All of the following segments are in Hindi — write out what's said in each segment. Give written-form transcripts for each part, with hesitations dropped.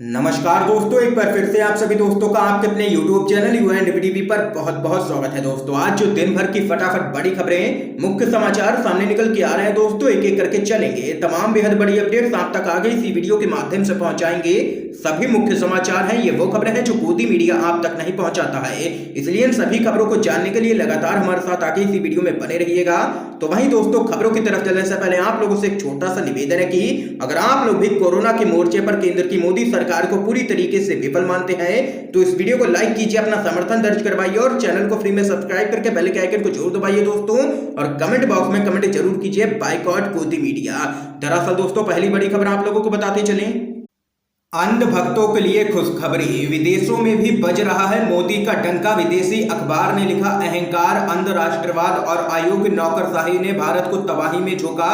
नमस्कार दोस्तों, एक बार फिर से आप सभी दोस्तों का आपके अपने YouTube channel you and TV पर बहुत बहुत स्वागत है। दोस्तों आज जो दिन भर की फटाफट बड़ी खबरें, मुख्य समाचार सामने निकल के आ रहे हैं दोस्तों, एक एक करके चलेंगे। तमाम बेहद बड़ी अपडेट्स आप तक आगे इसी वीडियो के माध्यम से पहुंचाएंगे। सभी मुख्य समाचार हैं, ये वो खबरें हैं जो गोदी मीडिया आप तक नहीं पहुंचाता है, इसलिए इन सभी खबरों को जानने के लिए लगातार हमारे साथ आगे इसी वीडियो में बने रहिएगा। तो वहीं दोस्तों, खबरों की तरफ चलने से पहले आप लोगों से एक छोटा सा निवेदन है कि अगर आप लोग भी कोरोना के मोर्चे पर केंद्र की मोदी सरकार को पूरी तरीके से विफल मानते हैं तो इस वीडियो को लाइक कीजिए, अपना समर्थन दर्ज करवाइए और चैनल को फ्री में सब्सक्राइब करके बेल के आइकन को जरूर दबाइए दोस्तों। और कमेंट बॉक्स में कमेंट जरूर कीजिए बायकॉट गोदी मीडिया। दरअसल दोस्तों, पहली बड़ी खबर आप लोगों को बताते चलें। अंध भक्तों के लिए खुशखबरी, विदेशों में भी बज रहा है मोदी का डंका। विदेशी अखबार ने लिखा, अहंकार, अंध राष्ट्रवाद और अयोग्य नौकरशाही ने भारत को तबाही में झोंका।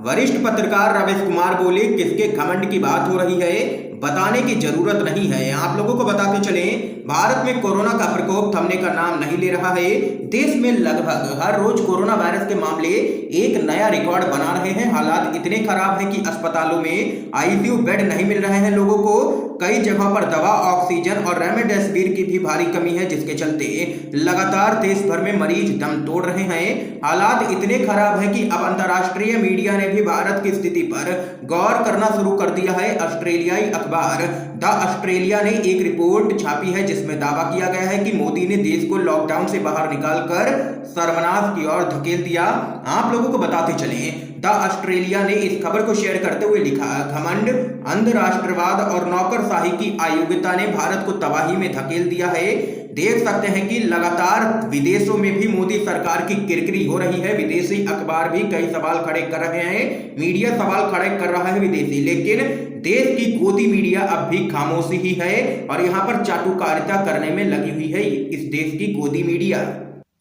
वरिष्ठ पत्रकार रवीश कुमार बोले, किसके घमंड की बात हो रही है, बताने की जरूरत नहीं है। आप लोगों को बताते चलें, भारत में कोरोना का प्रकोप थमने का नाम नहीं ले रहा है। देश में लगभग हर रोज कोरोना वायरस के मामले एक नया रिकॉर्ड बना रहे हैं। हालात इतने खराब हैं कि अस्पतालों में आईसीयू बेड नहीं मिल रहे हैं लोगों को। कई जगहों पर दवा, ऑक्सीजन और रेमडेसिविर की भी भारी कमी है, जिसके चलते लगातार देश भर में मरीज दम तोड़ रहे हैं। हालात इतने खराब है कि अब अंतर्राष्ट्रीय मीडिया ने भी भारत की स्थिति पर गौर करना शुरू कर दिया है। ऑस्ट्रेलियाई अखबार द ऑस्ट्रेलिया ने एक रिपोर्ट छापी है जिसमें दावा किया गया है कि मोदी ने देश को लॉकडाउन से बाहर निकालकर सर्वनाश की ओर धकेल दिया। आप लोगों को बताते चलें, द ऑस्ट्रेलिया ने इस खबर को शेयर करते हुए लिखा, घमंड, अंध राष्ट्रवाद और नौकरशाही की अयोग्यता ने भारत को तबाही में धकेल दिया है। देख सकते हैं कि लगातार विदेशों में भी मोदी सरकार की किरकिरी हो रही है। विदेशी अखबार भी कई सवाल खड़े कर रहे हैं, मीडिया सवाल खड़े कर रहा है विदेशी, लेकिन देश की गोदी मीडिया अब भी खामोशी ही है और यहाँ पर चाटुकारिता करने में लगी हुई है इस देश की गोदी मीडिया।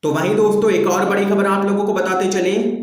तो वहीं दोस्तों, एक और बड़ी खबर आप लोगों को बताते चलें।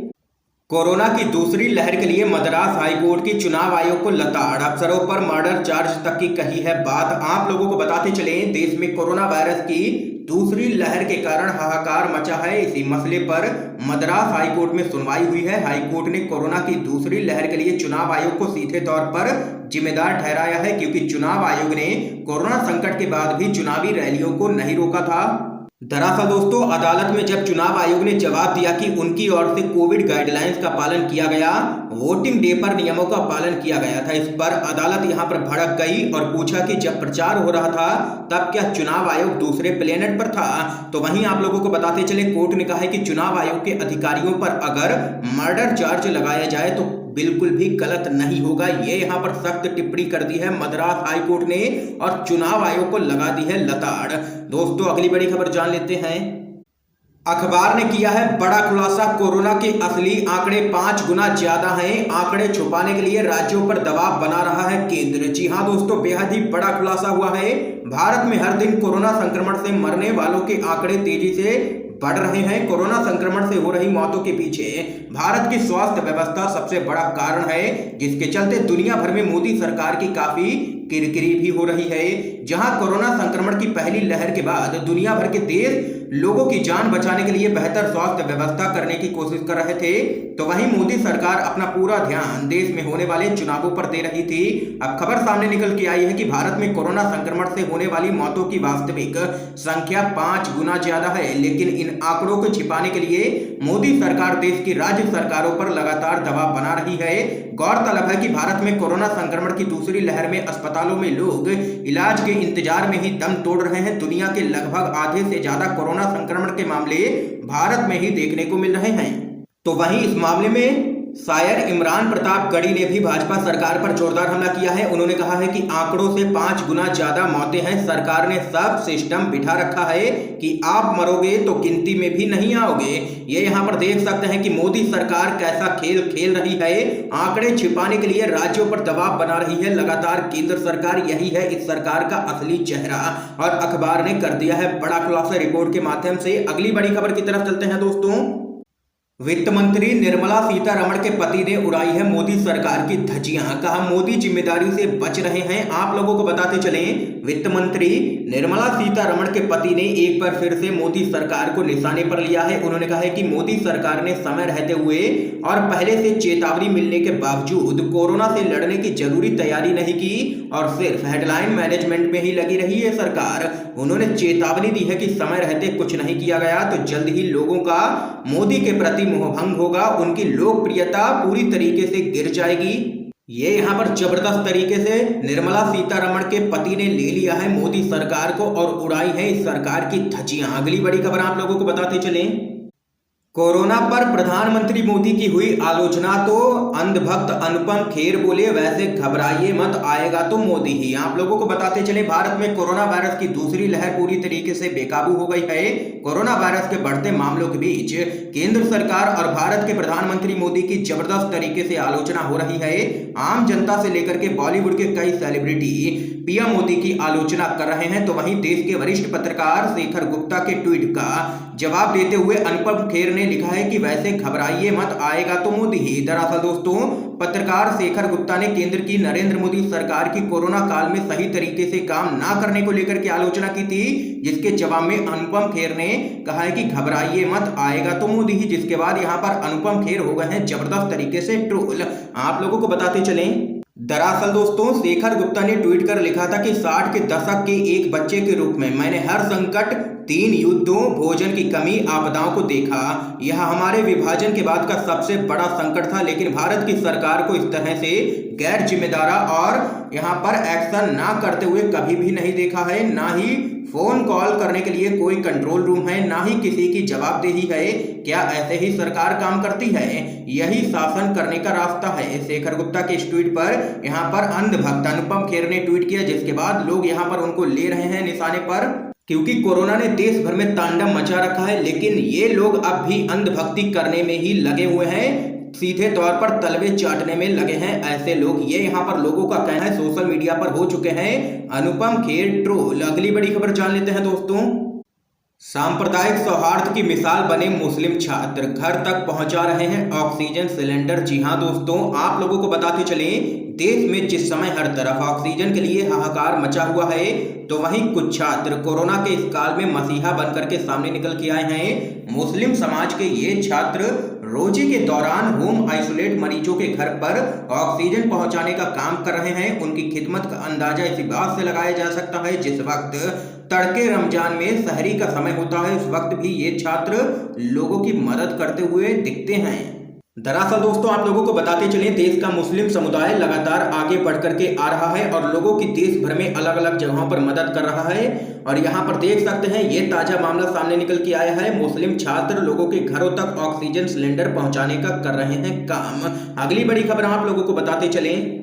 कोरोना की दूसरी लहर के लिए मद्रास हाईकोर्ट की चुनाव आयोग को लताड़, अफसरों पर मर्डर चार्ज तक की कही है बात। आप लोगों को बताते चलें, देश में कोरोना वायरस की दूसरी लहर के कारण हाहाकार मचा है। इसी मसले पर मद्रास हाईकोर्ट में सुनवाई हुई है। हाईकोर्ट ने कोरोना की दूसरी लहर के लिए चुनाव आयोग को सीधे तौर पर जिम्मेदार ठहराया है, क्योंकि चुनाव आयोग ने कोरोना संकट के बाद भी चुनावी रैलियों को नहीं रोका था। दरअसल दोस्तों, अदालत में जब चुनाव आयोग ने जवाब दिया कि उनकी ओर से कोविड गाइडलाइंस का पालन किया गया, वोटिंग डे पर नियमों का पालन किया गया था, इस पर अदालत यहां पर भड़क गई और पूछा कि जब प्रचार हो रहा था तब क्या चुनाव आयोग दूसरे प्लेनेट पर था। तो वहीं आप लोगों को बताते चले, कोर्ट ने कहा है कि चुनाव आयोग के अधिकारियों पर अगर मर्डर चार्ज लगाया जाए तो बिल्कुल भी गलत नहीं होगा। ये यहाँ पर सख्त टिप्पणी कर दी है मद्रास हाईकोर्ट ने और चुनाव आयोग को लगा दी है लताड़। दोस्तों, अगली बड़ी खबर जान लेते हैं। अखबार ने किया है बड़ा खुलासा, कोरोना के असली आंकड़े 5 गुना ज्यादा हैं। आंकड़े छुपाने के लिए राज्यों पर दबाव बना रहा है केंद्र। जी हां दोस्तों, बेहद ही बड़ा खुलासा हुआ है। भारत में हर दिन कोरोना संक्रमण से मरने वालों के आंकड़े तेजी से बढ़ रहे हैं। कोरोना संक्रमण से हो रही मौतों के पीछे भारत की स्वास्थ्य व्यवस्था सबसे बड़ा कारण है, जिसके चलते दुनिया भर में मोदी सरकार की काफी किरकिरी भी हो रही है। जहां कोरोना संक्रमण की पहली लहर के बाद दुनिया भर के देश लोगों की जान बचाने के लिए बेहतर स्वास्थ्य व्यवस्था करने की कोशिश कर रहे थे, तो वहीं मोदी सरकार अपना पूरा ध्यान देश में होने वाले चुनावों पर दे रही थी। अब खबर सामने निकल के आई है कि भारत में कोरोना संक्रमण से होने वाली मौतों की वास्तविक संख्या 5 गुना ज्यादा है, लेकिन इन आंकड़ों को छिपाने के लिए मोदी सरकार देश की राज्य सरकारों पर लगातार दबाव बना रही है। गौरतलब है कि भारत में कोरोना संक्रमण की दूसरी लहर में अस्पतालों में लोग इलाज के इंतजार में ही दम तोड़ रहे हैं। दुनिया के लगभग आधे से ज्यादा कोरोना संक्रमण के मामले भारत में ही देखने को मिल रहे हैं। तो वहीं इस मामले में शायर इमरान प्रतापगढ़ी ने भी भाजपा सरकार पर जोरदार हमला किया है। उन्होंने कहा है कि आंकड़ों से 5 गुना ज्यादा मौतें हैं। सरकार ने सब सिस्टम बिठा रखा है कि आप मरोगे तो गिनती में भी नहीं आओगे। ये यहाँ पर देख सकते हैं कि मोदी सरकार कैसा खेल खेल रही है। आंकड़े छिपाने के लिए राज्यों पर दबाव बना रही है लगातार केंद्र सरकार। यही है इस सरकार का असली चेहरा और अखबार ने कर दिया है बड़ा खुलासा रिपोर्ट के माध्यम से। अगली बड़ी खबर की तरफ चलते हैं दोस्तों। वित्त मंत्री निर्मला सीतारमण के पति ने उड़ाई है मोदी सरकार की धज्जियां। कहा मोदी जिम्मेदारी से बच रहे हैं। आप लोगों को बताते चलें, वित्त मंत्री निर्मला सीतारमण के पति ने एक बार फिर से मोदी सरकार को निशाने पर लिया है। उन्होंने कहा है कि मोदी सरकार ने समय रहते हुए और पहले से चेतावनी मिलने के बावजूद कोरोना से लड़ने की जरूरी तैयारी नहीं की और सिर्फ हेडलाइन मैनेजमेंट में ही लगी रही है सरकार। उन्होंने चेतावनी दी है कि समय रहते कुछ नहीं किया गया तो जल्द ही लोगों का मोदी के प्रति मोहभंग होगा, उनकी लोकप्रियता पूरी तरीके से गिर जाएगी। ये यहाँ पर जबरदस्त तरीके से निर्मला सीतारमण के पति ने ले लिया है मोदी सरकार को और उड़ाई है इस सरकार की धज्जियां। अगली बड़ी खबर आप लोगों को बताते चलें, कोरोना पर प्रधानमंत्री मोदी की हुई आलोचना तो अंधभक्त अनुपम खेर बोले वैसे घबराइए मत, आएगा तो मोदी ही। आप लोगों को बताते चले, भारत में कोरोना वायरस की दूसरी लहर पूरी तरीके से बेकाबू हो गई है। कोरोना वायरस के बढ़ते मामलों के बीच केंद्र सरकार और भारत के प्रधानमंत्री मोदी की जबरदस्त तरीके से आलोचना हो रही है। आम जनता से लेकर के बॉलीवुड के कई सेलिब्रिटी पीएम मोदी की आलोचना कर रहे हैं। तो वहीं देश के वरिष्ठ पत्रकार शेखर गुप्ता के ट्वीट का जवाब देते हुए अनुपम खेर ने लिखा है कि वैसे घबराइए मत, आएगा तो मोदी ही। दरअसल दोस्तों, पत्रकार शेखर गुप्ता ने केंद्र की नरेंद्र मोदी सरकार की कोरोना काल में सही तरीके से काम ना करने को लेकर के आलोचना की थी, जिसके जवाब में अनुपम खेर ने कहा है कि घबराइए मत, आएगा तो मोदी ही। जिसके बाद यहाँ पर अनुपम खेर हो गए हैं जबरदस्त तरीके से ट्रोल। आप लोगों को बताते चलें, दरअसल दोस्तों, शेखर गुप्ता ने ट्वीट कर लिखा था कि 60 के दशक के एक बच्चे के रूप में मैंने हर संकट, 3 युद्धों, भोजन की कमी, आपदाओं को देखा। यह हमारे विभाजन के बाद का सबसे बड़ा संकट था, लेकिन भारत की सरकार को इस तरह से गैर जिम्मेदारा और यहाँ पर एक्शन ना करते हुए कभी भी नहीं देखा है। ना ही फोन कॉल करने के लिए कोई कंट्रोल रूम है, ना ही किसी की जवाबदेही है। क्या ऐसे ही सरकार काम करती है? यही शासन करने का रास्ता है। शेखर गुप्ता के इस ट्वीट पर यहाँ पर अंधभक्त अनुपम खेर ने ट्वीट किया, जिसके बाद लोग यहाँ पर उनको ले रहे हैं निशाने पर, क्योंकि कोरोना ने देश भर में तांडव मचा रखा है। लेकिन ये लोग अब भी अंधभक्ति करने में ही लगे हुए हैं, सीधे तौर पर तलवे चाटने में लगे हैं ऐसे लोग। ये यहाँ पर लोगों का कहना है, सोशल मीडिया पर हो चुके हैं अनुपम खेर ट्रोल। अगली बड़ी खबर जान लेते हैं दोस्तों, सांप्रदायिक सौहार्द की मिसाल बने मुस्लिम छात्र, घर तक पहुंचा रहे हैं ऑक्सीजन सिलेंडर। जी हां दोस्तों, आप लोगों को बताते चलें, देश में जिस समय हर तरफ ऑक्सीजन के लिए हाहाकार मचा हुआ है, तो वहीं कुछ छात्र कोरोना के इस काल में मसीहा बनकर के सामने निकल के आए हैं। मुस्लिम समाज के ये छात्र रोजे के दौरान होम आइसोलेट मरीजों के घर पर ऑक्सीजन पहुंचाने का काम कर रहे हैं। उनकी खिदमत का अंदाजा इसी बात से लगाया जा सकता है, जिस वक्त तड़के रमजान में सहरी का समय होता है, उस वक्त भी ये छात्र लोगों की मदद करते हुए दिखते हैं। दरअसल दोस्तों, आप लोगों को बताते चलें, देश का मुस्लिम समुदाय लगातार आगे बढ़ करके आ रहा है और लोगों की देश भर में अलग अलग जगहों पर मदद कर रहा है। और यहाँ पर देख सकते हैं, ये ताजा मामला सामने निकल के आया है। मुस्लिम छात्र लोगों के घरों तक ऑक्सीजन सिलेंडर पहुंचाने का कर रहे हैं काम। अगली बड़ी खबर आप लोगों को बताते चलें,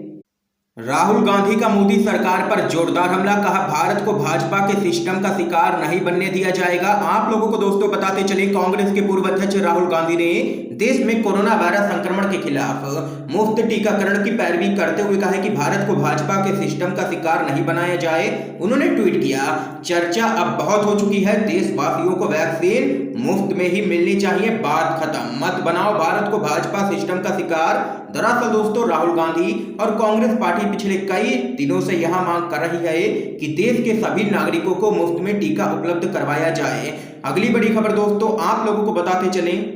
राहुल गांधी का मोदी सरकार पर जोरदार हमला। कहा भारत को भाजपा के सिस्टम का शिकार नहीं बनने दिया जाएगा। आप लोगों को दोस्तों बताते चले, कांग्रेस के पूर्व अध्यक्ष राहुल गांधी ने देश में कोरोना वायरस संक्रमण के खिलाफ मुफ्त टीकाकरण की पैरवी करते हुए कहा है कि भारत को भाजपा के सिस्टम का शिकार नहीं बनाया जाए। उन्होंने ट्वीट किया, चर्चा अब बहुत हो चुकी है, देशवासियों को वैक्सीन मुफ्त में ही मिलनी चाहिए, बात खत्म, मत बनाओ भारत को भाजपा सिस्टम का शिकार। दरअसल दोस्तों, राहुल गांधी और कांग्रेस पार्टी पिछले कई दिनों से यह मांग कर रही है कि देश के सभी नागरिकों को मुफ्त में टीका उपलब्ध करवाया जाए। अगली बड़ी खबर दोस्तों, आप लोगों को बताते चलें,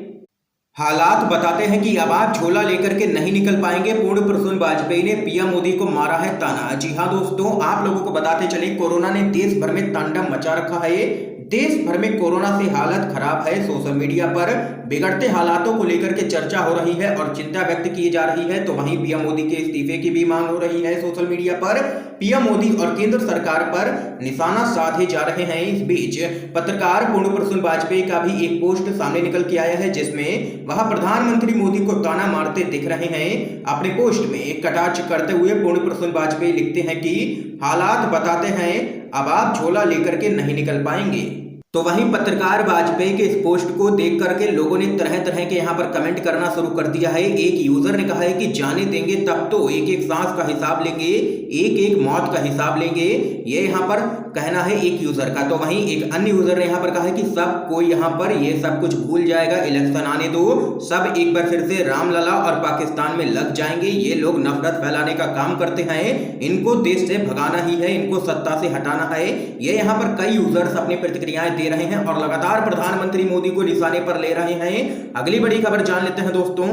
हालात बताते हैं कि अब आप झोला लेकर के नहीं निकल पाएंगे। पूर्ण प्रसून वाजपेयी ने पीएम मोदी को मारा है ताना। जी हां दोस्तों, आप लोगों को बताते चले, कोरोना ने देश भर में तांडव मचा रखा है। देश भर में कोरोना से हालत खराब है। सोशल मीडिया पर बिगड़ते हालातों को लेकर के चर्चा हो रही है और चिंता व्यक्त की जा रही है। तो वहीं पीएम मोदी के इस्तीफे की भी मांग हो रही है। सोशल मीडिया पर पीएम मोदी और केंद्र सरकार पर निशाना साधे जा रहे हैं। इस बीच पत्रकार पूर्ण प्रसून वाजपेयी का भी एक पोस्ट सामने निकल के आया है, जिसमें वह प्रधानमंत्री मोदी को ताना मारते दिख रहे हैं। अपने पोस्ट में कटाक्ष करते हुए पूर्ण प्रसून वाजपेयी लिखते हैं कि हालात बताते हैं अब आप झोला लेकर के नहीं निकल पाएंगे। तो वहीं पत्रकार वाजपेयी के इस पोस्ट को देख करके लोगों ने तरह तरह के यहाँ पर कमेंट करना शुरू कर दिया है। एक यूजर ने कहा है कि जाने देंगे तब तो, एक एक सांस का हिसाब लेंगे, एक एक मौत का हिसाब लेंगे, ये यहाँ पर कहना है एक यूजर का। तो वहीं एक अन्य यूजर ने यहाँ पर कहा है कि सब कोई यहाँ पर ये सब कुछ भूल जाएगा, इलेक्शन आने दो, सब एक बार फिर से रामलला और पाकिस्तान में लग जाएंगे। ये लोग नफरत फैलाने का काम करते हैं, इनको देश से भगाना ही है, इनको सत्ता से हटाना है। ये यहाँ पर कई यूजर्स अपनी प्रतिक्रियाएं दे रहे हैं और लगातार प्रधानमंत्री मोदी को निशाने पर ले रहे हैं। अगली बड़ी खबर जान लेते हैं दोस्तों।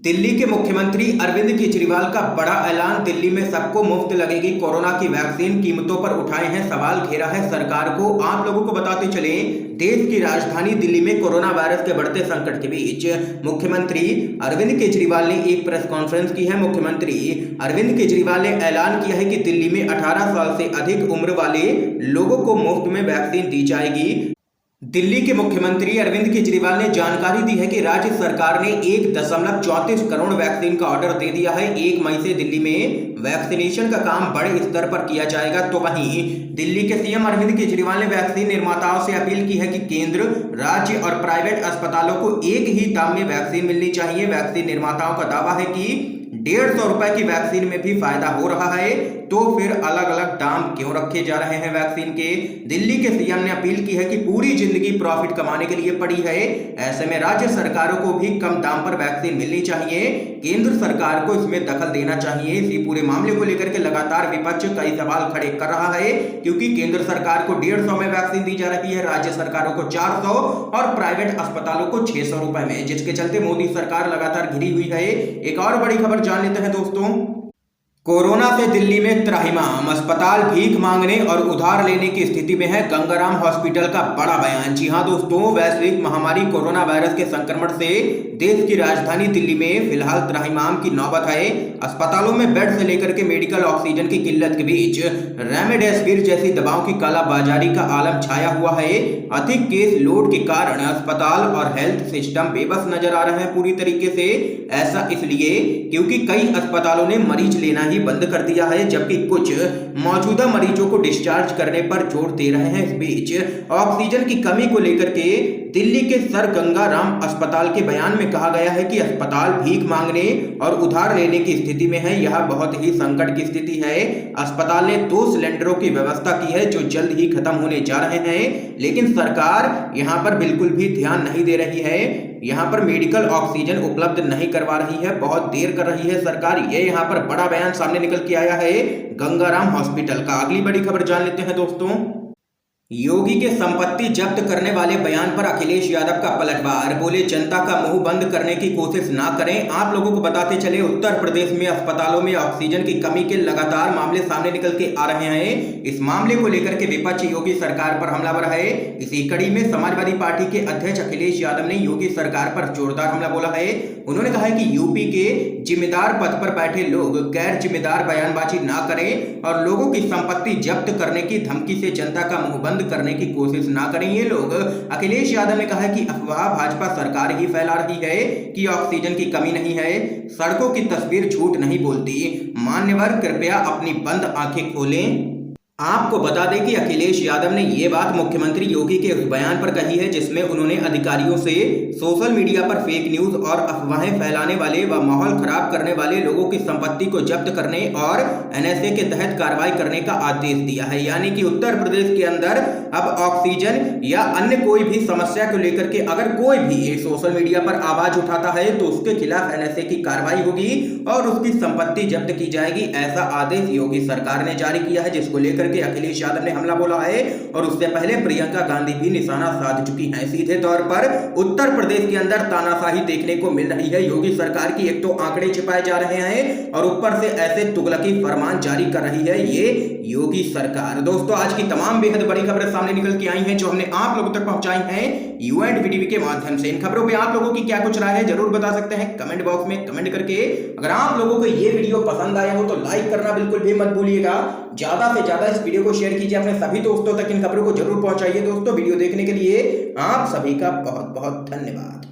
दिल्ली के मुख्यमंत्री अरविंद केजरीवाल का बड़ा ऐलान, दिल्ली में सबको मुफ्त लगेगी कोरोना की वैक्सीन, कीमतों पर उठाए हैं सवाल, घेरा है सरकार को। आप लोगों को बताते चले, देश की राजधानी दिल्ली में कोरोना वायरस के बढ़ते संकट के बीच मुख्यमंत्री अरविंद केजरीवाल ने एक प्रेस कॉन्फ्रेंस की है। मुख्यमंत्री अरविंद केजरीवाल ने ऐलान किया है कि दिल्ली में 18 साल से अधिक उम्र वाले लोगों को मुफ्त में वैक्सीन दी जाएगी। दिल्ली के मुख्यमंत्री अरविंद केजरीवाल ने जानकारी दी है कि राज्य सरकार ने 1.34 करोड़ वैक्सीन का ऑर्डर दे दिया है। 1 मई से दिल्ली में वैक्सीनेशन का काम बड़े स्तर पर किया जाएगा। तो वहीं दिल्ली के सीएम अरविंद केजरीवाल ने वैक्सीन निर्माताओं से अपील की है कि केंद्र, राज्य और प्राइवेट अस्पतालों को एक ही दाम में वैक्सीन मिलनी चाहिए। वैक्सीन निर्माताओं का दावा है कि 150 रुपए की वैक्सीन में भी फायदा हो रहा है, तो फिर अलग अलग दाम क्यों रखे जा रहे हैं वैक्सीन के। दिल्ली के सीएम ने अपील की है कि पूरी जिंदगी प्रॉफिट कमाने के लिए पड़ी है, ऐसे में राज्य सरकारों को भी कम दाम पर वैक्सीन मिलनी चाहिए, केंद्र सरकार को इसमें दखल देना चाहिए। इसी पूरे मामले को लेकर के लगातार विपक्ष कई सवाल खड़े कर रहा है, क्योंकि केंद्र सरकार को 150 में वैक्सीन दी जा रही है, राज्य सरकारों को 400 और प्राइवेट अस्पतालों को 600 रुपए में, जिसके चलते मोदी सरकार लगातार घिरी हुई है। एक और बड़ी खबर जान लेते हैं दोस्तों। कोरोना से दिल्ली में त्राहिमाम, अस्पताल भीख मांगने और उधार लेने की स्थिति में है, गंगाराम हॉस्पिटल का बड़ा बयान। जी हां दोस्तों, वैश्विक महामारी कोरोना वायरस के संक्रमण से देश की राजधानी दिल्ली में फिलहाल त्राहिमाम की नौबत है। अस्पतालों में बेड से लेकर के मेडिकल ऑक्सीजन की किल्लत के बीच रेमडेसिविर जैसी दवाओं की कालाबाजारी का आलम छाया हुआ है। अधिक केस लोड के कारण अस्पताल और हेल्थ सिस्टम बेबस नजर आ रहे हैं पूरी तरीके से। ऐसा इसलिए क्योंकि कई अस्पतालों ने मरीज लेना ही बंद कर दिया है, जबकि कुछ मौजूदा मरीजों को डिस्चार्ज करने पर जोर दे रहे हैं। इस बीच ऑक्सीजन की कमी को लेकर के दिल्ली के सर गंगाराम अस्पताल के बयान में कहा गया है कि अस्पताल भीख मांगने और उधार लेने की स्थिति में है। यह बहुत ही संकट की स्थिति है। अस्पताल ने 2 सिलेंडरों की व्यवस्था की है जो जल्द ही खत्म होने जा रहे हैं, लेकिन सरकार यहां पर बिल्कुल भी ध्यान नहीं दे रही है। यहां पर मेडिकल ऑक्सीजन उपलब्ध नहीं करवा रही है, बहुत देर कर रही है सरकार। ये यहां पर बड़ा बयान सामने निकल के आया है गंगाराम हॉस्पिटल का। अगली बड़ी खबर जान लेते हैं दोस्तों। योगी के संपत्ति जब्त करने वाले बयान पर अखिलेश यादव का पलटवार, बोले जनता का मुंह बंद करने की कोशिश ना करें। आप लोगों को बताते चले, उत्तर प्रदेश में अस्पतालों में ऑक्सीजन की कमी के लगातार मामले सामने निकल के आ रहे हैं। इस मामले को लेकर के विपक्ष योगी सरकार पर हमलावर है। इसी कड़ी में समाजवादी पार्टी के अध्यक्ष अखिलेश यादव ने योगी सरकार पर जोरदार हमला बोला है। उन्होंने कहा है कि यूपी के जिम्मेदार पद पर बैठे लोग गैर जिम्मेदार बयानबाजी ना करें और लोगों की संपत्ति जब्त करने की धमकी से जनता का मुंह बंद करने की कोशिश ना करें ये लोग। अखिलेश यादव ने कहा है कि अफवाह भाजपा सरकार ही फैला रही है कि ऑक्सीजन की कमी नहीं है, सड़कों की तस्वीर झूठ नहीं बोलती। मान्यवर कृपया अपनी बंद आंखें खोलें। आपको बता दें कि अखिलेश यादव ने ये बात मुख्यमंत्री योगी के उस बयान पर कही है जिसमें उन्होंने अधिकारियों से सोशल मीडिया पर फेक न्यूज और अफवाहें फैलाने वाले व माहौल खराब करने वाले लोगों की संपत्ति को जब्त करने और एनएसए के तहत कार्रवाई करने का आदेश दिया है। यानी कि उत्तर प्रदेश के अंदर अब ऑक्सीजन या अन्य कोई भी समस्या को लेकर के अगर कोई भी सोशल मीडिया पर आवाज उठाता है तो उसके खिलाफ एनएसए की कार्रवाई होगी और उसकी संपत्ति जब्त की जाएगी। ऐसा आदेश योगी सरकार ने जारी किया है, जिसको लेकर के अखिलेश यादव ने हमला बोला है और उससे पहले प्रियंका गांधी भी निशाना साध चुकी हैं। सीधे तौर पर उत्तर प्रदेश के अंदर तानाशाही देखने को मिल रही है योगी सरकार की। एक तो आंकड़े छिपाए जा रहे हैं और ऊपर से ऐसे तुगलकी फरमान जारी कर रही है ये योगी सरकार। दोस्तों, आज की तमाम बेहद बड़ी खबरें सामने निकल के आई हैं जो हमने आप लोगों तक पहुंचाई हैं यूएनडीवी के माध्यम से। इन खबरों पे आप लोगों की क्या कुछ राय है जरूर बता सकते हैं कमेंट बॉक्स में कमेंट करके। अगर आप लोगों को ये वीडियो पसंद आया हो तो लाइक करना बिल्कुल भी मत भूलिएगा। ज्यादा से ज्यादा इस वीडियो को शेयर कीजिए, अपने सभी दोस्तों तक इन खबरों को जरूर पहुंचाइए। दोस्तों, वीडियो देखने के लिए आप सभी का बहुत बहुत धन्यवाद।